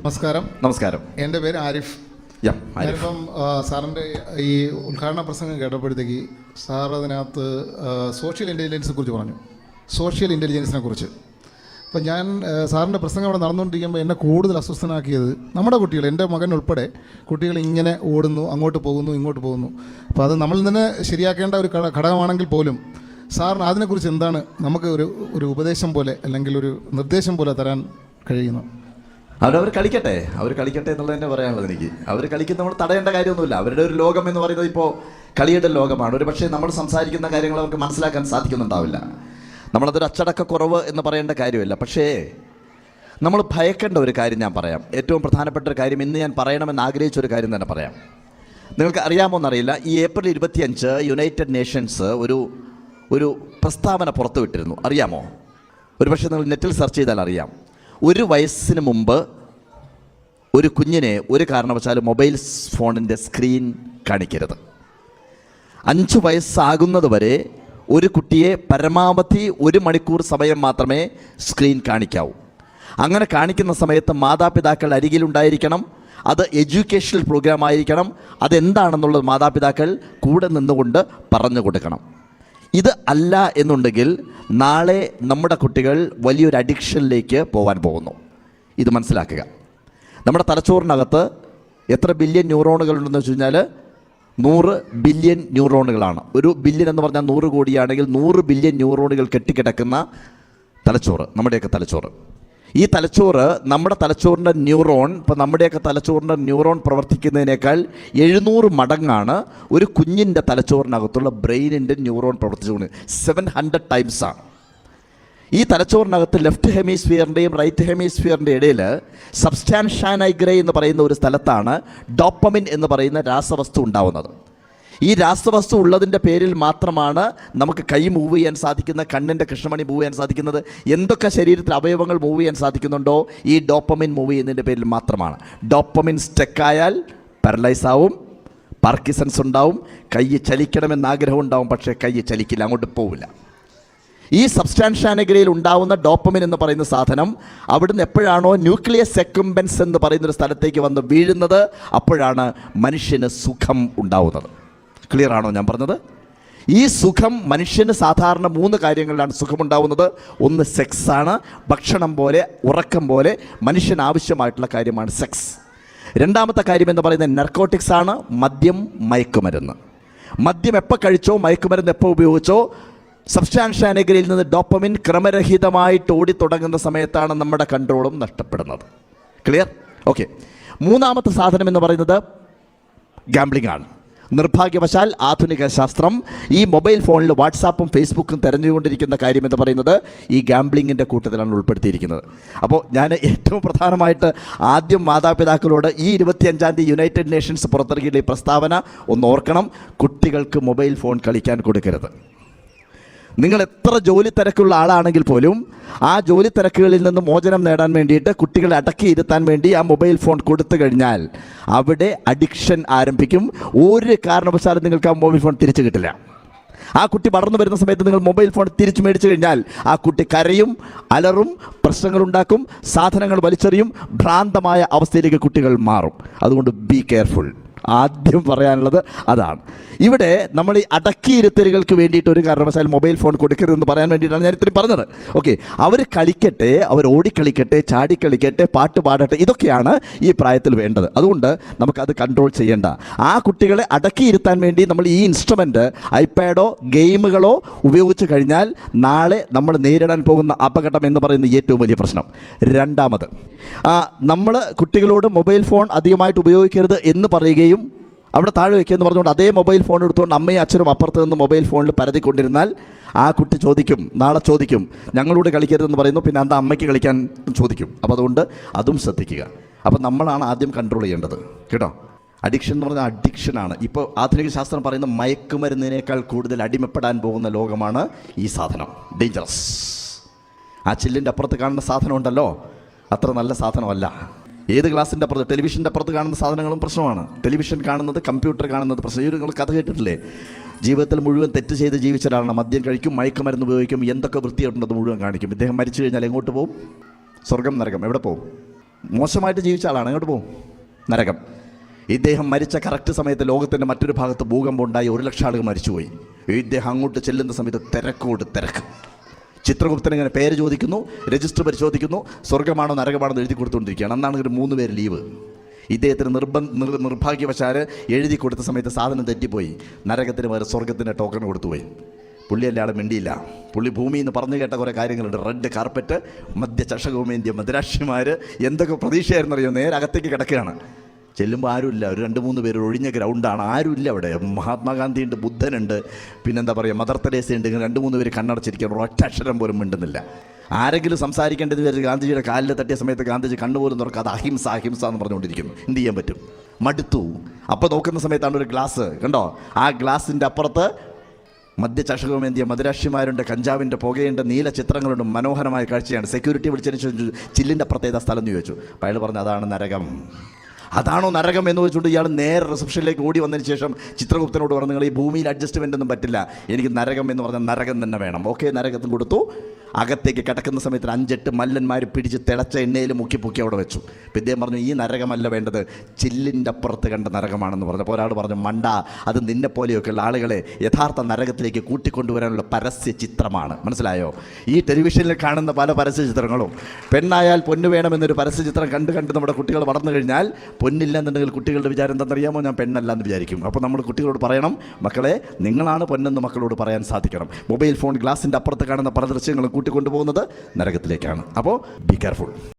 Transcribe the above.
നമസ്കാരം. നമസ്കാരം. എൻ്റെ പേര് ആരിഫ്. ഞാനിപ്പം സാറിൻ്റെ ഈ ഉദ്ഘാടന പ്രസംഗം കേട്ടപ്പോഴത്തേക്ക് സാർ അതിനകത്ത് സോഷ്യൽ ഇൻ്റലിജൻസിനെ കുറിച്ച് പറഞ്ഞു, സോഷ്യൽ ഇൻ്റലിജൻസിനെ കുറിച്ച്. അപ്പം ഞാൻ സാറിൻ്റെ പ്രസംഗം അവിടെ നടന്നുകൊണ്ടിരിക്കുമ്പോൾ എന്നെ കൂടുതൽ അസ്വസ്ഥനാക്കിയത് നമ്മുടെ കുട്ടികൾ, എൻ്റെ മകൻ ഉൾപ്പെടെ കുട്ടികൾ ഇങ്ങനെ ഓടുന്നു, അങ്ങോട്ട് പോകുന്നു, ഇങ്ങോട്ട് പോകുന്നു. അപ്പോൾ അത് നമ്മൾ തന്നെ ശരിയാക്കേണ്ട ഒരു ഘടകമാണെങ്കിൽ പോലും സാറിന് അതിനെക്കുറിച്ച് എന്താണ് നമുക്ക് ഒരു ഉപദേശം പോലെ അല്ലെങ്കിൽ ഒരു നിർദ്ദേശം പോലെ തരാൻ കഴിയുന്നു? അവർ കളിക്കട്ടെ എന്നുള്ളത് തന്നെ പറയാനുള്ളത് എനിക്ക്. അവർ കളിക്കുന്ന നമ്മൾ തടയേണ്ട കാര്യമൊന്നുമില്ല. അവരുടെ ഒരു ലോകം എന്ന് പറയുന്നത് ഇപ്പോൾ കളിയുടെ ലോകമാണ്. ഒരു പക്ഷേ നമ്മൾ സംസാരിക്കുന്ന കാര്യങ്ങൾ അവർക്ക് മനസ്സിലാക്കാൻ സാധിക്കുന്നുണ്ടാവില്ല. നമ്മളതൊരു അച്ചടക്കക്കുറവ് എന്ന് പറയേണ്ട കാര്യമില്ല. പക്ഷേ നമ്മൾ ഭയക്കേണ്ട ഒരു കാര്യം ഞാൻ പറയാം. ഏറ്റവും പ്രധാനപ്പെട്ട ഒരു കാര്യം, ഇന്ന് ഞാൻ പറയണമെന്ന് ആഗ്രഹിച്ചൊരു കാര്യം തന്നെ പറയാം. നിങ്ങൾക്ക് അറിയാമോ എന്നറിയില്ല, ഈ ഏപ്രിൽ 25 യുണൈറ്റഡ് നേഷൻസ് ഒരു പ്രസ്താവന പുറത്തുവിട്ടിരുന്നു. അറിയാമോ? ഒരു പക്ഷേ നിങ്ങൾ നെറ്റിൽ സെർച്ച് ചെയ്താൽ അറിയാം. 1 വയസ്സിന് മുമ്പ് ഒരു കുഞ്ഞിനെ ഒരു കാരണവശാലും മൊബൈൽ ഫോണിൻ്റെ സ്ക്രീൻ കാണിക്കരുത്. 5 വയസ്സാകുന്നത് വരെ ഒരു കുട്ടിയെ പരമാവധി 1 മണിക്കൂർ സമയം മാത്രമേ സ്ക്രീൻ കാണിക്കാവൂ. അങ്ങനെ കാണിക്കുന്ന സമയത്ത് മാതാപിതാക്കൾ അരികിലുണ്ടായിരിക്കണം. അത് എഡ്യൂക്കേഷണൽ പ്രോഗ്രാം ആയിരിക്കണം. അതെന്താണെന്നുള്ളത് മാതാപിതാക്കൾ കൂടെ നിന്നുകൊണ്ട് പറഞ്ഞു കൊടുക്കണം. ഇത് അല്ല എന്നുണ്ടെങ്കിൽ നാളെ നമ്മുടെ കുട്ടികൾ വലിയൊരു അഡിക്ഷനിലേക്ക് പോകാൻ പോകുന്നു. ഇത് മനസ്സിലാക്കുക. നമ്മുടെ തലച്ചോറിനകത്ത് എത്ര ബില്യൺ ന്യൂറോണുകളുണ്ടെന്ന് വെച്ച് കഴിഞ്ഞാൽ 100 ബില്യൺ ന്യൂറോണുകളാണ്. 1 ബില്യൺ എന്ന് പറഞ്ഞാൽ 100 കോടിയാണെങ്കിൽ 100 ബില്യൺ ന്യൂറോണുകൾ കെട്ടിക്കിടക്കുന്ന തലച്ചോറ്, നമ്മുടെയൊക്കെ തലച്ചോറ്. ഈ തലച്ചോറ്, നമ്മുടെ തലച്ചോറിൻ്റെ ന്യൂറോൺ, ഇപ്പോൾ നമ്മുടെയൊക്കെ തലച്ചോറിൻ്റെ ന്യൂറോൺ പ്രവർത്തിക്കുന്നതിനേക്കാൾ 700 മടങ്ങാണ് ഒരു കുഞ്ഞിൻ്റെ തലച്ചോറിനകത്തുള്ള ബ്രെയിനിൻ്റെ ന്യൂറോൺ പ്രവർത്തിച്ചുകൊണ്ട്. 700 ടൈംസാണ്. ഈ തലച്ചോറിനകത്ത് ലെഫ്റ്റ് ഹെമിസ്ഫിയറിൻ്റെയും റൈറ്റ് ഹെമിസ്ഫിയറിൻ്റെ ഇടയിൽ സബ്സ്റ്റാൻഷ്യ നിഗ്ര എന്ന് പറയുന്ന ഒരു സ്ഥലത്താണ് ഡോപ്പമിൻ എന്ന് പറയുന്ന രാസവസ്തു ഉണ്ടാവുന്നത്. ഈ രാസവസ്തു ഉള്ളതിൻ്റെ പേരിൽ മാത്രമാണ് നമുക്ക് കൈ മൂവ് ചെയ്യാൻ സാധിക്കുന്ന, കണ്ണിൻ്റെ കൃഷ്ണമണി മൂവ് ചെയ്യാൻ സാധിക്കുന്നത്. എന്തൊക്കെ ശരീരത്തിൽ അവയവങ്ങൾ മൂവ് ചെയ്യാൻ സാധിക്കുന്നുണ്ടോ ഈ ഡോപ്പമിൻ മൂവ് ചെയ്യുന്നതിൻ്റെ പേരിൽ മാത്രമാണ്. ഡോപ്പമിൻ സ്റ്റക്കായാൽ പാരലൈസ് ആവും, പാർക്കിൻസൺസ് ഉണ്ടാവും, കൈ ചലിക്കണമെന്ന് ആഗ്രഹം ഉണ്ടാവും, പക്ഷേ കൈ ചലിക്കില്ല, അങ്ങോട്ട് പോവില്ല. ഈ സബ്സ്റ്റാൻഷ്യ നിഗ്രയിൽ ഉണ്ടാവുന്ന ഡോപ്പമിൻ എന്ന് പറയുന്ന സാധനം അവിടുന്ന് എപ്പോഴാണോ ന്യൂക്ലിയസ് എക്യുംബൻസ് എന്ന് പറയുന്നൊരു സ്ഥലത്തേക്ക് വന്ന് വീഴുന്നത്, അപ്പോഴാണ് മനുഷ്യന് സുഖം ഉണ്ടാവുന്നത്. ക്ലിയർ ആണോ ഞാൻ പറഞ്ഞത്? ഈ സുഖം മനുഷ്യന് സാധാരണ 3 കാര്യങ്ങളിലാണ് സുഖമുണ്ടാവുന്നത്. ഒന്ന് സെക്സാണ്, ഭക്ഷണം പോലെ, ഉറക്കം പോലെ മനുഷ്യന് ആവശ്യമായിട്ടുള്ള കാര്യമാണ് സെക്സ്. രണ്ടാമത്തെ കാര്യം എന്ന് പറയുന്നത് നർക്കോട്ടിക്സ് ആണ്, മദ്യം, മയക്കുമരുന്ന്. മദ്യം എപ്പോൾ കഴിച്ചോ, മയക്കുമരുന്ന് എപ്പോൾ ഉപയോഗിച്ചോ, സബ്സ്റ്റാൻഷ്യ നിഗ്രയിൽ നിന്ന് ഡോപ്പമിൻ ക്രമരഹിതമായിട്ട് ഓടിത്തുടങ്ങുന്ന സമയത്താണ് നമ്മുടെ കൺട്രോളും നഷ്ടപ്പെടുന്നത്. ക്ലിയർ? ഓക്കെ. മൂന്നാമത്തെ സാധനം എന്ന് പറയുന്നത് ഗാംബ്ലിംഗ് ആണ്. നിർഭാഗ്യവശാൽ ആധുനിക ശാസ്ത്രം ഈ മൊബൈൽ ഫോണിൽ വാട്സാപ്പും ഫേസ്ബുക്കും തിരഞ്ഞുകൊണ്ടിരിക്കുന്ന കാര്യം എന്ന് പറയുന്നത് ഈ ഗാംബ്ലിങ്ങിൻ്റെ കൂട്ടത്തിലാണ് ഉൾപ്പെടുത്തിയിരിക്കുന്നത്. അപ്പോൾ ഞാൻ ഏറ്റവും പ്രധാനമായിട്ട് ആദ്യം മാതാപിതാക്കളോട് ഈ 25-ാം തീയതി യുണൈറ്റഡ് നേഷൻസ് പുറത്തിറക്കിയ ഈ പ്രസ്താവന ഒന്ന് ഓർക്കണം. കുട്ടികൾക്ക് മൊബൈൽ ഫോൺ കളിക്കാൻ കൊടുക്കരുത്. നിങ്ങൾ എത്ര ജോലി തിരക്കുള്ള ആളാണെങ്കിൽ പോലും ആ ജോലി തിരക്കുകളിൽ നിന്ന് മോചനം നേടാൻ വേണ്ടിയിട്ട് കുട്ടികളെ അടക്കിയിരുത്താൻ വേണ്ടി ആ മൊബൈൽ ഫോൺ കൊടുത്തു കഴിഞ്ഞാൽ അവിടെ അഡിക്ഷൻ ആരംഭിക്കും. ഒരു കാരണവശാലും നിങ്ങൾക്ക് ആ മൊബൈൽ ഫോൺ തിരിച്ചു കിട്ടില്ല. ആ കുട്ടി വളർന്നു വരുന്ന സമയത്ത് നിങ്ങൾ മൊബൈൽ ഫോൺ തിരിച്ചു മേടിച്ചു കഴിഞ്ഞാൽ ആ കുട്ടി കരയും, അലറും, പ്രശ്നങ്ങളുണ്ടാക്കും, സാധനങ്ങൾ വലിച്ചെറിയും, ഭ്രാന്തമായ അവസ്ഥയിലേക്ക് കുട്ടികൾ മാറും. അതുകൊണ്ട് ബി കെയർഫുൾ. ആദ്യം പറയാനുള്ളത് അതാണ്. ഇവിടെ നമ്മൾ ഈ അടക്കിയിരുത്തലുകൾക്ക് വേണ്ടിയിട്ട് ഒരു കാരണവശാൽ മൊബൈൽ ഫോൺ കൊടുക്കരുതെന്ന് പറയാൻ വേണ്ടിയിട്ടാണ് ഞാൻ ഇത്രയും പറഞ്ഞത്. ഓക്കെ, അവർ കളിക്കട്ടെ, അവർ ഓടിക്കളിക്കട്ടെ, ചാടിക്കളിക്കട്ടെ, പാട്ട് പാടട്ടെ, ഇതൊക്കെയാണ് ഈ പ്രായത്തിൽ വേണ്ടത്. അതുകൊണ്ട് നമുക്കത് കൺട്രോൾ ചെയ്യേണ്ട. ആ കുട്ടികളെ അടക്കിയിരുത്താൻ വേണ്ടി നമ്മൾ ഈ ഇൻസ്ട്രുമെൻ്റ്, ഐപാഡോ ഗെയിമുകളോ ഉപയോഗിച്ച് കഴിഞ്ഞാൽ നാളെ നമ്മൾ നേരിടാൻ പോകുന്ന അപകടം എന്ന് പറയുന്ന ഏറ്റവും വലിയ പ്രശ്നം. രണ്ടാമത്, നമ്മൾ കുട്ടികളോട് മൊബൈൽ ഫോൺ അധികമായിട്ട് ഉപയോഗിക്കരുത് എന്ന് പറയുകയും അവിടെ താഴെ വയ്ക്കുകയെന്ന് പറഞ്ഞുകൊണ്ട് അതേ മൊബൈൽ ഫോൺ എടുത്തുകൊണ്ട് അമ്മയും അച്ഛനും അപ്പുറത്ത് നിന്ന് മൊബൈൽ ഫോണിൽ പരതിക്കൊണ്ടിരുന്നാൽ ആ കുട്ടി ചോദിക്കും, നാളെ ചോദിക്കും, ഞങ്ങളോട് കളിക്കരുതെന്ന് പറയുന്നു, പിന്നെ എന്താ അമ്മയ്ക്ക് കളിക്കാൻ ചോദിക്കും. അപ്പോൾ അതുകൊണ്ട് അതും ശ്രദ്ധിക്കുക. അപ്പോൾ നമ്മളാണ് ആദ്യം കൺട്രോൾ ചെയ്യേണ്ടത്, കേട്ടോ. അഡിക്ഷൻ എന്ന് പറഞ്ഞാൽ അഡിക്ഷനാണ്. ഇപ്പോൾ ആധുനിക ശാസ്ത്രം പറയുന്ന മയക്കുമരുന്നിനേക്കാൾ കൂടുതൽ അടിമപ്പെടാൻ പോകുന്ന ലോകമാണ് ഈ സാധനം. ഡേഞ്ചറസ്. ആ ചില്ലിൻ്റെ അപ്പുറത്ത് കാണുന്ന സാധനം ഉണ്ടല്ലോ, അത്ര നല്ല സാധനമല്ല. ഏത് ഗ്ലാസിൻ്റെ അപ്പുറത്ത്, ടെലിവിഷൻ്റെ അപ്പുറത്ത് കാണുന്ന സാധനങ്ങളും പ്രശ്നമാണ്. ടെലിവിഷൻ കാണുന്നത്, കമ്പ്യൂട്ടർ കാണുന്നത് പ്രശ്നം. നിങ്ങൾ കഥ കേട്ടിട്ടില്ലേ? ജീവിതത്തിൽ മുഴുവൻ തെറ്റ് ചെയ്ത് ജീവിച്ച ഒരാളാണ്. മദ്യം കഴിക്കും, മയക്കുമരുന്ന് ഉപയോഗിക്കും, എന്തൊക്കെ വൃത്തിയുണ്ടെന്ന് മുഴുവൻ കാണിക്കും. ഇദ്ദേഹം മരിച്ചു കഴിഞ്ഞാൽ എങ്ങോട്ട് പോകും? സ്വർഗം, നരകം, എവിടെ പോകും? മോശമായിട്ട് ജീവിച്ച ആളാണ്. അങ്ങോട്ട് പോകും നരകം. ഇദ്ദേഹം മരിച്ച കറക്റ്റ് സമയത്ത് ലോകത്തിൻ്റെ മറ്റൊരു ഭാഗത്ത് ഭൂകമ്പം ഉണ്ടായി 100,000 ആളുകൾ മരിച്ചുപോയി. ഇദ്ദേഹം അങ്ങോട്ട് ചെല്ലുന്ന സമയത്ത് തിരക്കോട് തിരക്ക്. ചിത്രഗുപ്തൻ ഇങ്ങനെ പേര് ചോദിക്കുന്നു, രജിസ്റ്റർ പരിശോധിക്കുന്നു, സ്വർഗമാണോ നരകമാണോ എന്ന് എഴുതി കൊടുത്തുകൊണ്ടിരിക്കുകയാണ്. അന്നാണ് ഒരു 3 പേര് ലീവ്. ഇദ്ദേഹത്തിന് നിർഭാഗ്യവശാൽ എഴുതി കൊടുത്ത സമയത്ത് സാധനം തെറ്റിപ്പോയി. നരകത്തിന് പകരം സ്വർഗത്തിൻ്റെ ടോക്കൺ കൊടുത്തുപോയി. പുള്ളി അല്ലാതെ മിണ്ടിയില്ല. പുള്ളി ഭൂമിയിൽ നിന്ന് പറഞ്ഞു കേട്ട കുറേ കാര്യങ്ങളുണ്ട്. റെഡ് കാർപ്പറ്റ്, മധ്യ ചഷകവുമേന്ത്യ മദ്രാശിമാർ, എന്തൊക്കെ പ്രതീക്ഷയായിരുന്നറിയോ. നേരെ അകത്തേക്ക് കിടക്കുകയാണ്. ചെല്ലുമ്പോൾ ആരുമില്ല. ഒരു 2-3 പേര് ഒഴിഞ്ഞ ഗ്രൗണ്ടാണ്. ആരുമില്ല അവിടെ. മഹാത്മാഗാന്ധിയുണ്ട്, ബുദ്ധനുണ്ട്, പിന്നെന്താ പറയുക, മദർ തെരേസയുണ്ട്. 2-3 പേര് കണ്ണടച്ചിരിക്കുകയാണ്. ഒറ്റ അക്ഷരം പോലും മിണ്ടുന്നില്ല. ആരെങ്കിലും സംസാരിക്കേണ്ടത് വിചാരിച്ച് ഗാന്ധിജിയുടെ കാലിൽ തട്ടിയ സമയത്ത് ഗാന്ധിജി കണ്ണുപോലും തുറക്കാതെ അഹിംസ അഹിംസ എന്ന് പറഞ്ഞുകൊണ്ടിരിക്കുന്നു. എന്ത് ചെയ്യാൻ പറ്റും? മടുത്തു. അപ്പോൾ നോക്കുന്ന സമയത്താണ് ഒരു ഗ്ലാസ് കണ്ടോ. ആ ഗ്ലാസിൻ്റെ അപ്പുറത്ത് മധ്യ ചഷകമേന്തിയ മദുരാക്ഷിമാരുണ്ട്, കഞ്ചാവിൻ്റെ പുകയുണ്ട്, നീല ചിത്രങ്ങളുണ്ട്. മനോഹരമായ കാഴ്ചയാണ്. സെക്യൂരിറ്റി വിളിച്ചതിന് ശേഷം ചില്ലിൻ്റെ അപ്പുറത്ത് ഏതാ സ്ഥലം എന്ന് ചോദിച്ചു. അപ്പോൾ അയാൾ പറഞ്ഞു അതാണ് നരകം. അതാണോ നരകം എന്ന് വെച്ചുകൊണ്ട് ഇയാൾ നേരെ റിസപ്ഷനിലേക്ക് ഓടി വന്നതിന് ശേഷം ചിത്രഗുപ്തനോട് പറഞ്ഞു, നിങ്ങൾ ഈ ഭൂമിയിൽ അഡ്ജസ്റ്റ്മെൻ്റ് ഒന്നും പറ്റില്ല, എനിക്ക് നരകം എന്ന് പറഞ്ഞാൽ നരകം തന്നെ വേണം. ഓക്കെ, നരകത്തും കൊടുത്തു. അകത്തേക്ക് കിടക്കുന്ന സമയത്ത് 5-8 മല്ലന്മാർ പിടിച്ച് തിളച്ച എണ്ണയിൽ മുക്കി അവിടെ വെച്ചു. അപ്പം ഇദ്ദേഹം പറഞ്ഞു ഈ നരകമല്ല വേണ്ടത്, ചില്ലിൻ്റെ അപ്പുറത്ത് കണ്ട നരകമാണെന്ന് പറഞ്ഞപ്പോൾ ഒരാൾ പറഞ്ഞു, മണ്ട, അത് നിന്നെപ്പോലെയൊക്കെയുള്ള ആളുകളെ യഥാർത്ഥ നരകത്തിലേക്ക് കൂട്ടിക്കൊണ്ടുവരാനുള്ള പരസ്യ ചിത്രമാണ്. മനസ്സിലായോ? ഈ ടെലിവിഷനിൽ കാണുന്ന പല പരസ്യ ചിത്രങ്ങളും പെണ്ണായാൽ പൊന്നു വേണമെന്നൊരു പരസ്യ ചിത്രം കണ്ട് നമ്മുടെ കുട്ടികൾ വളർന്നു കഴിഞ്ഞാൽ പൊന്നില്ലെന്നുണ്ടെങ്കിൽ കുട്ടികളുടെ വിചാരം എന്താണെന്നറിയാമോ? ഞാൻ പെണ്ണല്ല എന്ന് വിചാരിക്കും. അപ്പോൾ നമ്മൾ കുട്ടികളോട് പറയണം, മക്കളെ നിങ്ങളാണ് പൊന്നെന്ന് മക്കളോട് പറയാൻ സാധിക്കണം. മൊബൈൽ ഫോൺ ഗ്ലാസിൻ്റെ അപ്പുറത്ത് കാണുന്ന പല ദൃശ്യങ്ങളും കൂട്ടിക്കൊണ്ടുപോകുന്നത് നരകത്തിലേക്കാണ്. അപ്പോൾ ബി കെയർഫുൾ.